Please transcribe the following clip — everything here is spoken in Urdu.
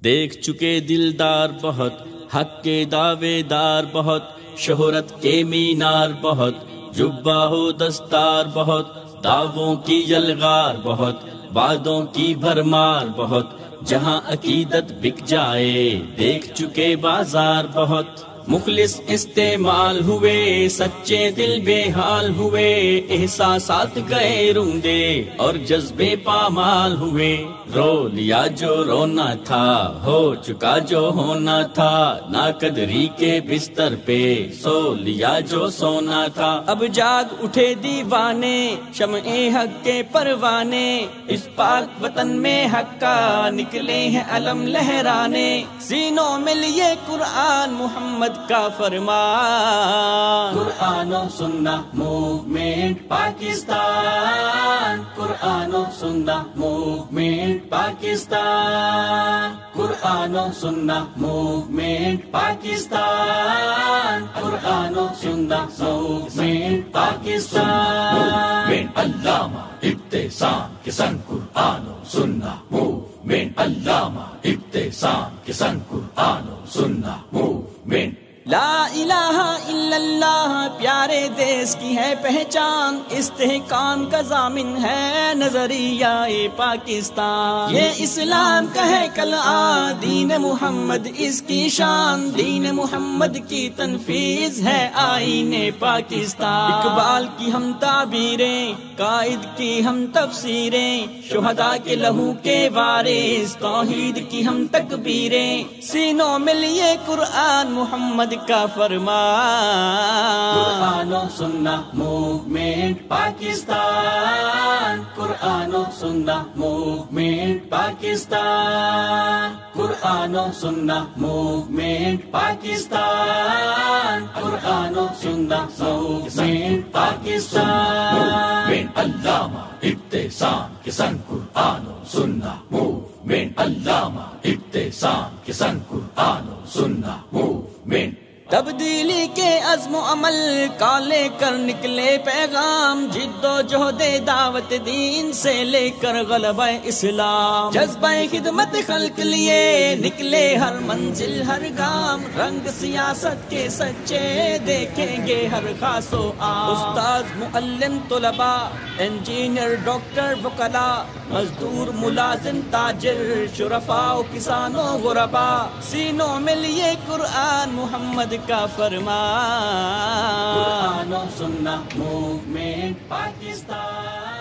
دیکھ چکے دلدار بہت، حق کے دعوے دار بہت، شہرت کے مینار بہت، جبہ و دستار بہت، دعووں کی یلغار بہت، وعدوں کی بھرمار بہت، جہاں عقیدت بک جائے دیکھ چکے بازار بہت۔ مخلص استعمال ہوئے، سچے دل بے حال ہوئے، احساسات گئے روندے اور جذبے پامال ہوئے۔ رو لیا جو رونا تھا، ہو چکا جو ہونا تھا، ناقدری کے بستر پہ سو لیا جو سونا تھا۔ اب جاگ اٹھے دیوانے، شمع حق کے پروانے، اس پاک وطن میں حق کا نکلے ہیں علم لہرانے۔ سینوں میں لیے قرآن محمد کا فرمان، قرآن و سنہ موومنٹ پاکستان، قرآن و سنہ موومنٹ پاکستان، قرآن و سنہ موومنٹ پاکستان، قرآن و سنہ موومنٹ پاکستان۔ علامہ ابتسام کے سنگ قرآن و سنہ موومنٹ، علامہ ابتسام کے سنگ قرآن و سنہ موومنٹ۔ لا الہ الا اللہ پیارے دیس کی ہے پہچان، استحکام کا ضامن ہے نظریہ پاکستان۔ یہ اسلام کا ہے کلآ، دین محمد اس کی شان، دین محمد کی تنفیذ ہے آئین پاکستان۔ اقبال کی ہم تعبیریں، قائد کی ہم تفسیریں، شہداء کے لہو کے وارث، توحید کی ہم تکبیریں، سینوں میں لیے قرآن محمد کا فرمان، قرآن و سنہ موومنٹ پاکستان، قرآن و سنہ موومنٹ پاکستان، قرآن و سنہ موومنٹ پاکستان، قرآن و سنہ موومنٹ پاکستان۔ علامہ ابتسام کے سنگ قرآن و سنہ موومنٹ، علامہ ابتسام کے سنگ قرآن و سنہ موومنٹ۔ تبدیلی کے عزم و عمل کا لے کر نکلے پیغام، جد و جہد دعوت دین سے لے کر غلبہ اسلام، جذبہ خدمت خلق لیے نکلے ہر منزل ہر گام، رنگ سیاست کے سچے دیکھیں گے ہر خاص و عام، استاد معلم طلباء انجینئر ڈاکٹر وکلاء، مزدور ملازم تاجر شرفاء و کسانوں غرباء، سینوں میں لیے قرآن محمد کا فرمان، قرآن و سنہ موومنٹ پاکستان۔